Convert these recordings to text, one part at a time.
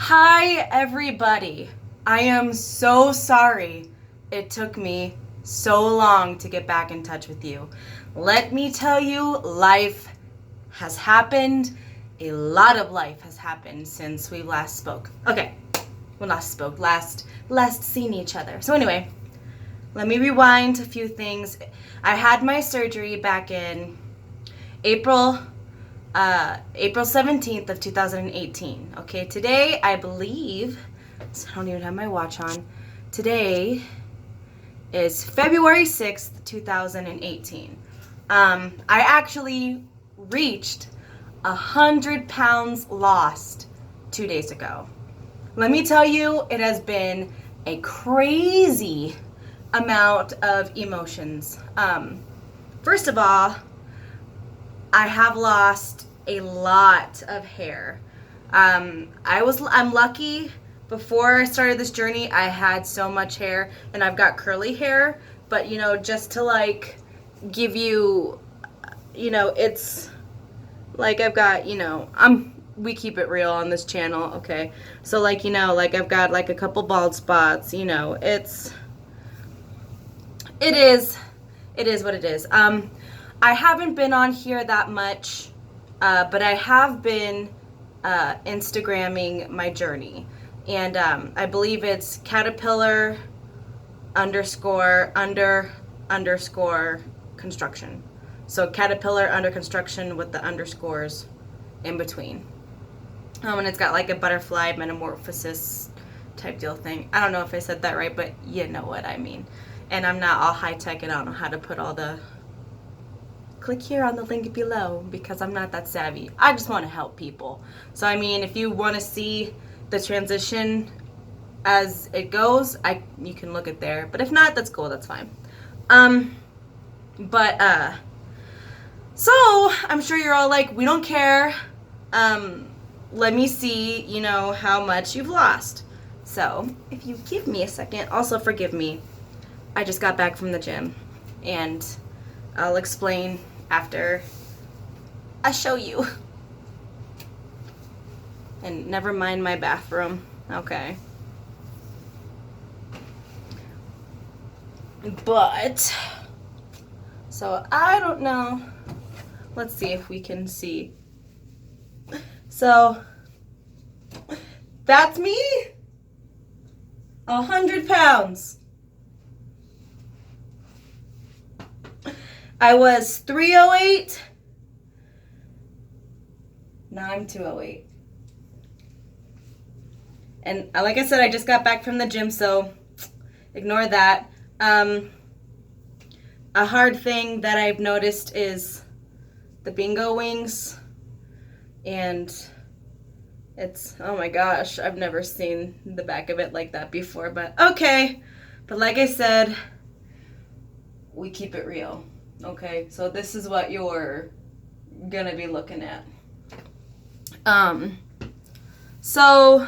Hi, everybody. I am so sorry it took me so long to get back in touch with you. Let me tell you, life has happened. A lot of life has happened since we last spoke. Okay, well, last seen each other. So anyway, let me rewind a few things. I had my surgery back in April April 17th of 2018. Okay, today I believe, I don't even have my watch on. Today is February 6th, 2018. I actually reached 100 pounds lost 2 days ago. Let me tell you, it has been a crazy amount of emotions. First of all, I have lost a lot of hair. I'm lucky. Before I started this journey, I had so much hair, and I've got curly hair. But just to give you, it's like I've got, we keep it real on this channel, okay? So I've got like a couple bald spots. It is what it is. I haven't been on here that much, but I have been Instagramming my journey. And I believe it's caterpillar underscore construction. So caterpillar under construction with the underscores in between. And it's got like a butterfly metamorphosis type deal thing. I don't know if I said that right, but you know what I mean. And I'm not all high tech and I don't know how to put all the click here on the link below because I'm not that savvy. I just want to help people. So if you want to see the transition as it goes, you can look at there. But if not, that's cool, that's fine. So I'm sure you're all like, we don't care. Let me see, how much you've lost. So if you give me a second, also forgive me. I just got back from the gym and I'll explain after I show you. And never mind my bathroom. Okay. But, so I don't know. Let's see if we can see. So, that's me. 100 pounds. I was 308. Now I'm 208. And like I said, I just got back from the gym, so ignore that. A hard thing that I've noticed is the bingo wings. And it's, oh my gosh, I've never seen the back of it like that before. But okay. But like I said, we keep it real. Okay, so this is what you're gonna be looking at. So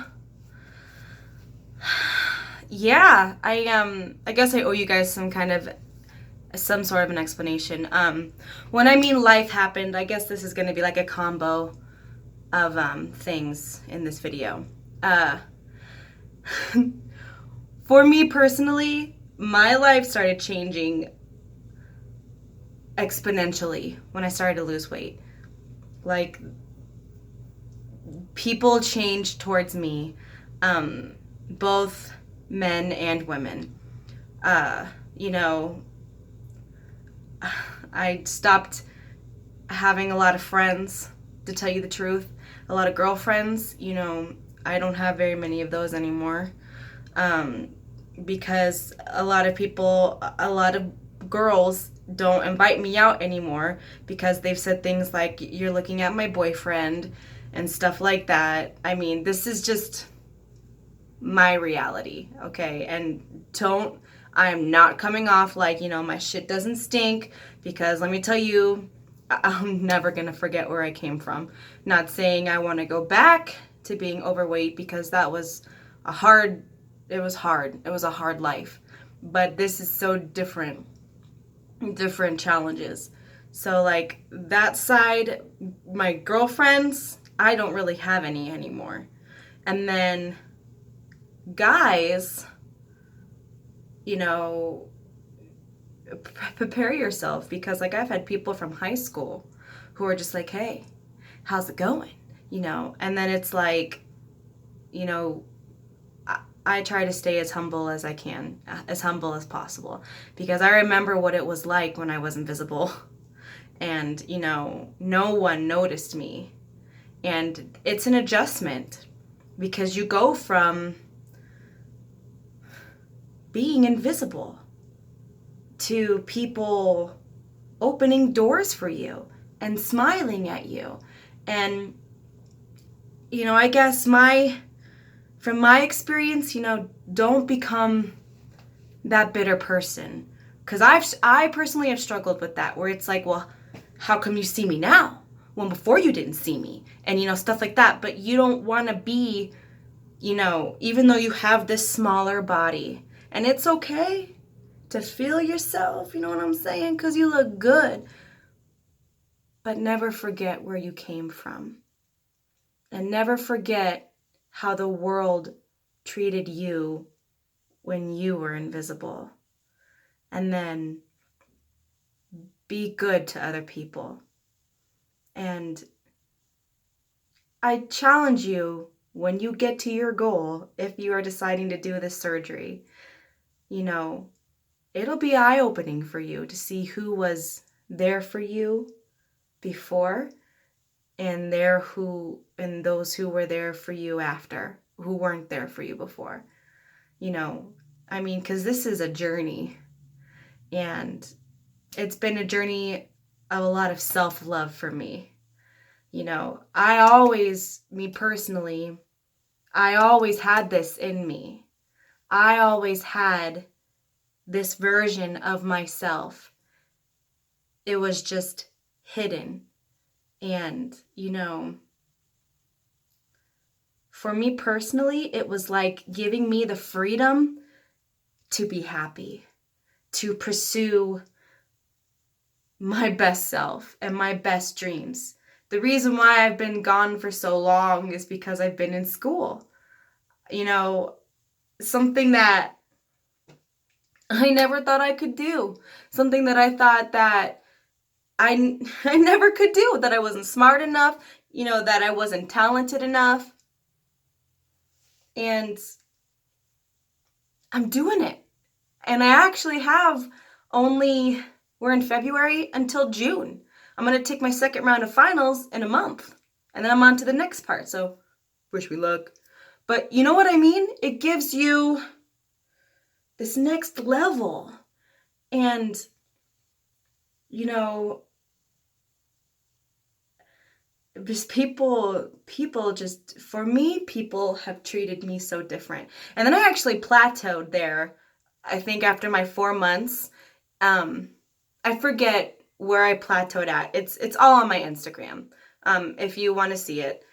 yeah, I guess I owe you guys some sort of an explanation. When I mean life happened, I guess this is gonna be like a combo of things in this video. For me personally, my life started changing exponentially when I started to lose weight. Like, people changed towards me, both men and women. I stopped having a lot of friends, to tell you the truth. A lot of girlfriends. I don't have very many of those anymore, because a lot of girls don't invite me out anymore because they've said things like, you're looking at my boyfriend and stuff like that. This is just my reality, okay? And I'm not coming off like, my shit doesn't stink, because let me tell you, I'm never gonna forget where I came from. Not saying I want to go back to being overweight, because it was a hard life. But this is so different challenges. So like that side, my girlfriends, I don't really have any anymore. And then guys, you know, prepare yourself, because like I've had people from high school who are just like, hey, how's it going? And then it's like, you know, I try to stay as humble as I can, as humble as possible, because I remember what it was like when I was invisible and, no one noticed me. And it's an adjustment, because you go from being invisible to people opening doors for you and smiling at you. And, I guess from my experience, don't become that bitter person. Because I personally have struggled with that, where it's like, well, how come you see me now when before you didn't see me? And, stuff like that. But you don't want to be, even though you have this smaller body, and it's okay to feel yourself, you know what I'm saying? Because you look good. But never forget where you came from. And never forget how the world treated you when you were invisible. And then be good to other people. And I challenge you, when you get to your goal, if you are deciding to do this surgery, it'll be eye-opening for you to see who was there for you before and those who were there for you after, who weren't there for you before. Because this is a journey, and it's been a journey of a lot of self-love for me. Me personally, I always had this in me. I always had this version of myself. It was just hidden. And, for me personally, it was like giving me the freedom to be happy, to pursue my best self and my best dreams. The reason why I've been gone for so long is because I've been in school. Something that I never thought I could do. Something that I thought that I never could do, that I wasn't smart enough, that I wasn't talented enough. And I'm doing it. And I actually have we're in February, until June. I'm going to take my second round of finals in a month. And then I'm on to the next part. So wish me luck. But you know what I mean? It gives you this next level. And, just people have treated me so different. And then I actually plateaued there, I think after my 4 months. I forget where I plateaued at. It's all on my Instagram, if you want to see it.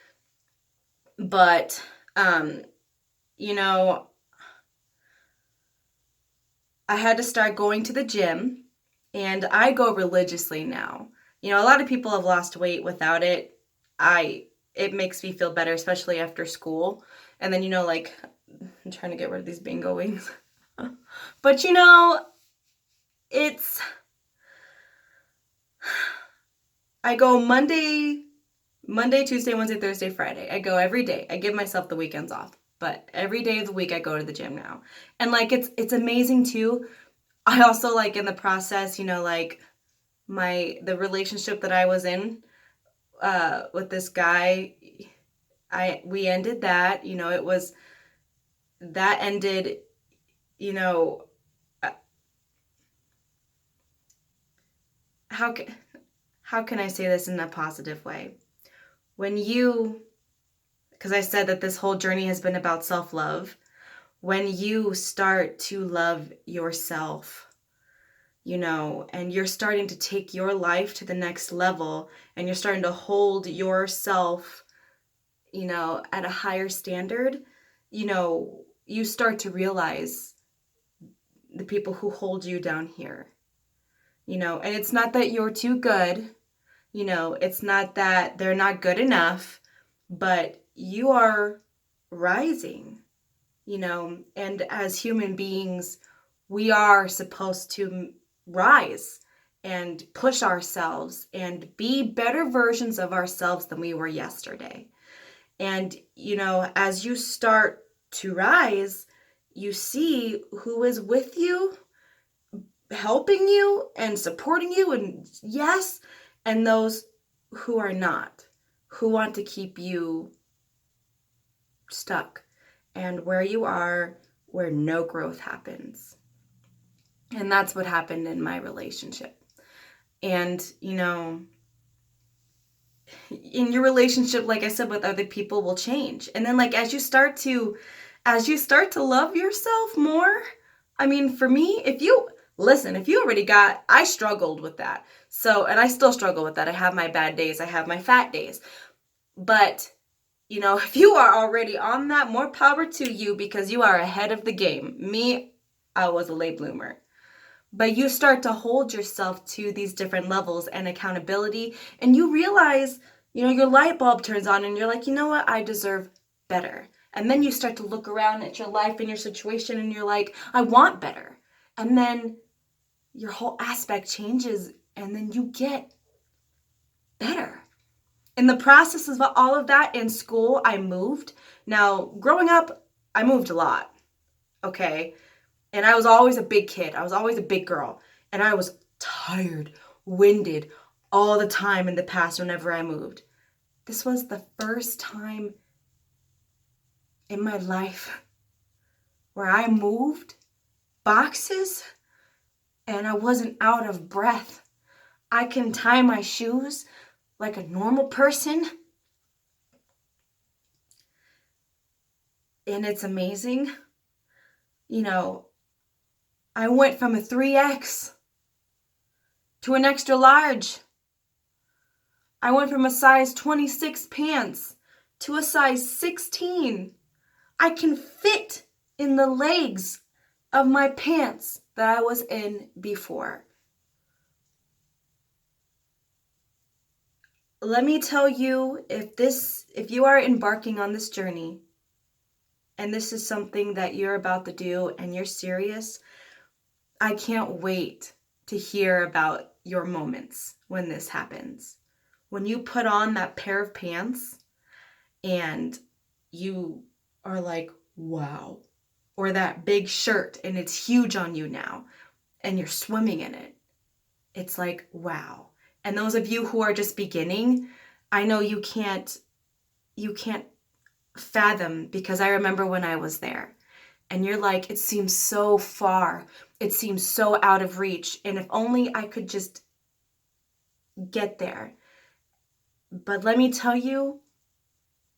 But, I had to start going to the gym, and I go religiously now. A lot of people have lost weight without it. It makes me feel better, especially after school. And then, I'm trying to get rid of these bingo wings. But, I go Monday, Tuesday, Wednesday, Thursday, Friday. I go every day. I give myself the weekends off. But every day of the week I go to the gym now. And it's amazing too. I also in the process, the relationship that I was in with this guy, we ended that. That ended, how can I say this in a positive way? Because I said that this whole journey has been about self-love. When you start to love yourself, and you're starting to take your life to the next level, and you're starting to hold yourself, at a higher standard, you start to realize the people who hold you down here, and it's not that you're too good, it's not that they're not good enough, but you are rising, and as human beings, we are supposed to rise and push ourselves and be better versions of ourselves than we were yesterday. And, as you start to rise, you see who is with you, helping you and supporting you, and yes, and those who are not, who want to keep you stuck and where you are, where no growth happens. And that's what happened in my relationship. And, in your relationship, like I said, with other people will change. And then as you start to love yourself more, I mean, for me, if you already I struggled with that. So, and I still struggle with that. I have my bad days. I have my fat days. But, if you are already on that, more power to you, because you are ahead of the game. Me, I was a late bloomer. But you start to hold yourself to these different levels and accountability, and you realize, your light bulb turns on and you're like, you know what? I deserve better. And then you start to look around at your life and your situation and you're like, I want better. And then your whole aspect changes and then you get better. In the process of all of that, in school, I moved. Now, growing up, I moved a lot, okay? And I was always a big kid. I was always a big girl. And I was tired, winded all the time in the past whenever I moved. This was the first time in my life where I moved boxes and I wasn't out of breath. I can tie my shoes like a normal person. And it's amazing. I went from a 3X to an extra large. I went from a size 26 pants to a size 16. I can fit in the legs of my pants that I was in before. Let me tell you, if you are embarking on this journey, and this is something that you're about to do and you're serious, I can't wait to hear about your moments when this happens. When you put on that pair of pants and you are like, wow. Or that big shirt and it's huge on you now and you're swimming in it. It's like, wow. And those of you who are just beginning, I know you can't fathom, because I remember when I was there and you're like, it seems so far. It seems so out of reach. And if only I could just get there. But let me tell you,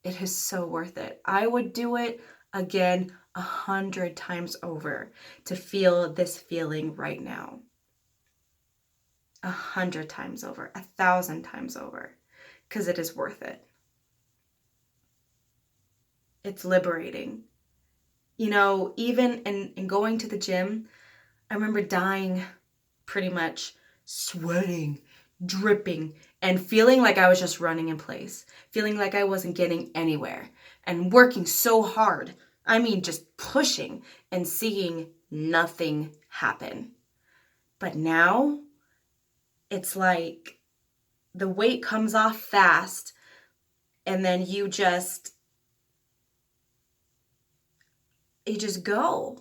it is so worth it. I would do it again 100 times over to feel this feeling right now. 100 times over, 1,000 times over, because it is worth it. It's liberating. Even in going to the gym, I remember dying, pretty much sweating, dripping, and feeling like I was just running in place, feeling like I wasn't getting anywhere, and working so hard. I mean, just pushing and seeing nothing happen. But now, it's like the weight comes off fast, and then you just go.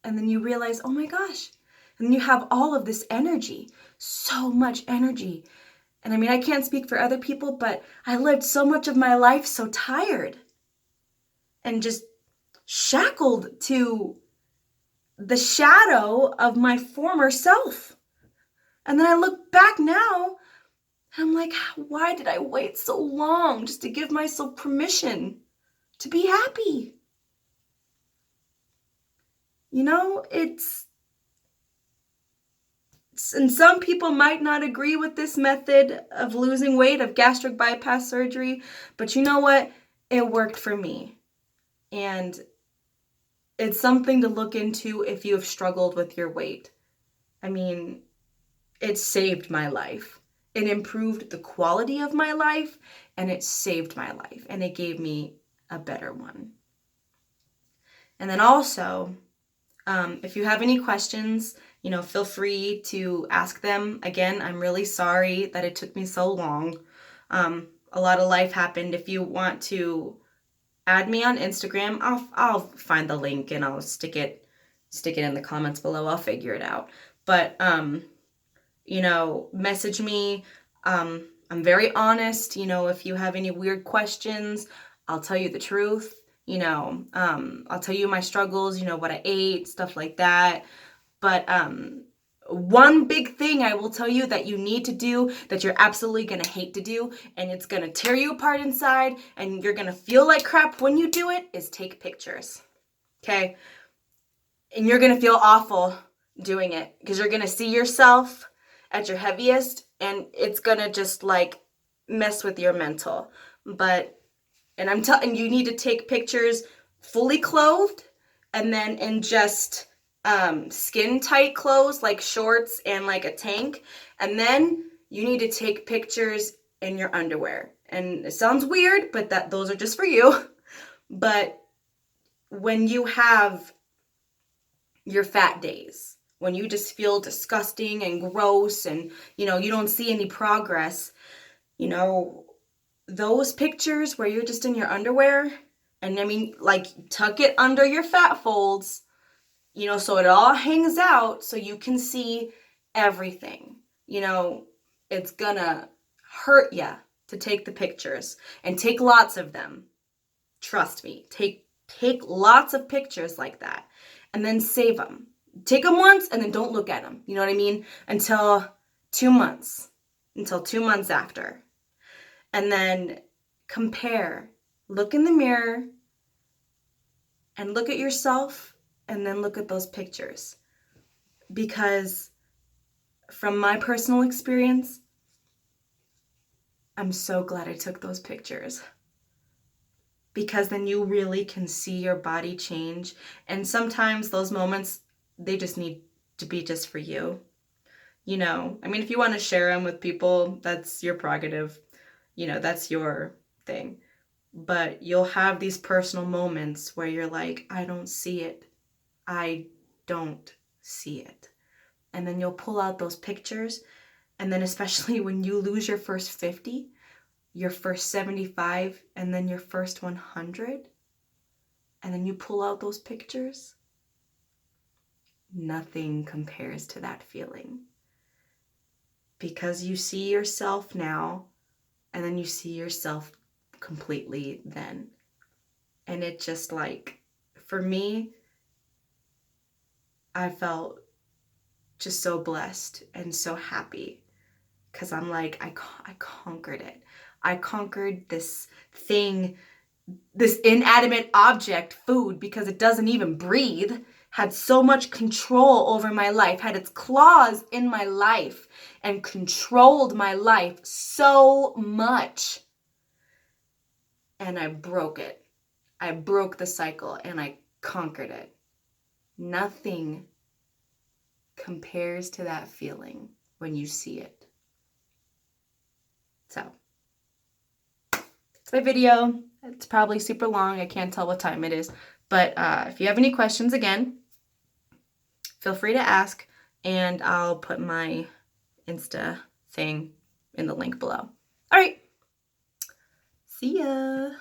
And then you realize, oh my gosh. And you have all of this energy, so much energy. And I mean, I can't speak for other people, but I lived so much of my life so tired and just shackled to the shadow of my former self. And then I look back now and I'm like, why did I wait so long just to give myself permission to be happy? And some people might not agree with this method of losing weight, of gastric bypass surgery, but you know what? It worked for me. And it's something to look into if you have struggled with your weight. I mean, it saved my life. It improved the quality of my life, and it saved my life, and it gave me a better one. And then also, if you have any questions, feel free to ask them. Again, I'm really sorry that it took me so long. A lot of life happened. If you want to add me on Instagram, I'll find the link and I'll stick it in the comments below. I'll figure it out. But message me. I'm very honest. If you have any weird questions, I'll tell you the truth. I'll tell you my struggles, what I ate, stuff like that. But one big thing I will tell you that you need to do, that you're absolutely going to hate to do, and it's going to tear you apart inside, and you're going to feel like crap when you do it, is take pictures. Okay? And you're going to feel awful doing it, because you're going to see yourself at your heaviest, and it's going to just like mess with your mental. And I'm telling you, need to take pictures fully clothed, and then in just skin tight clothes like shorts and like a tank, and then you need to take pictures in your underwear. And it sounds weird, but those are just for you. But when you have your fat days, when you just feel disgusting and gross and you don't see any progress, those pictures where you're just in your underwear, and tuck it under your fat folds, so it all hangs out so you can see everything. It's gonna hurt ya to take the pictures, and take lots of them. Trust me, take lots of pictures like that, and then save them. Take them once and then don't look at them. You know what I mean? Until 2 months after. And then compare. Look in the mirror and look at yourself, and then look at those pictures. Because from my personal experience, I'm so glad I took those pictures. Because then you really can see your body change. And sometimes those moments, they just need to be just for you. If you want to share them with people, that's your prerogative. That's your thing. But you'll have these personal moments where you're like, I don't see it. I don't see it. And then you'll pull out those pictures. And then especially when you lose your first 50, your first 75, and then your first 100, and then you pull out those pictures, nothing compares to that feeling. Because you see yourself now, and then you see yourself completely then. And it just for me, I felt just so blessed and so happy, because I'm like, I conquered it. I conquered this thing, this inanimate object, food, because it doesn't even breathe, had so much control over my life, had its claws in my life, and controlled my life so much. And I broke it. I broke the cycle and I conquered it. Nothing compares to that feeling when you see it. So, it's my video. It's probably super long. I can't tell what time it is. But if you have any questions, again, feel free to ask. And I'll put my Insta thing in the link below. All right. See ya.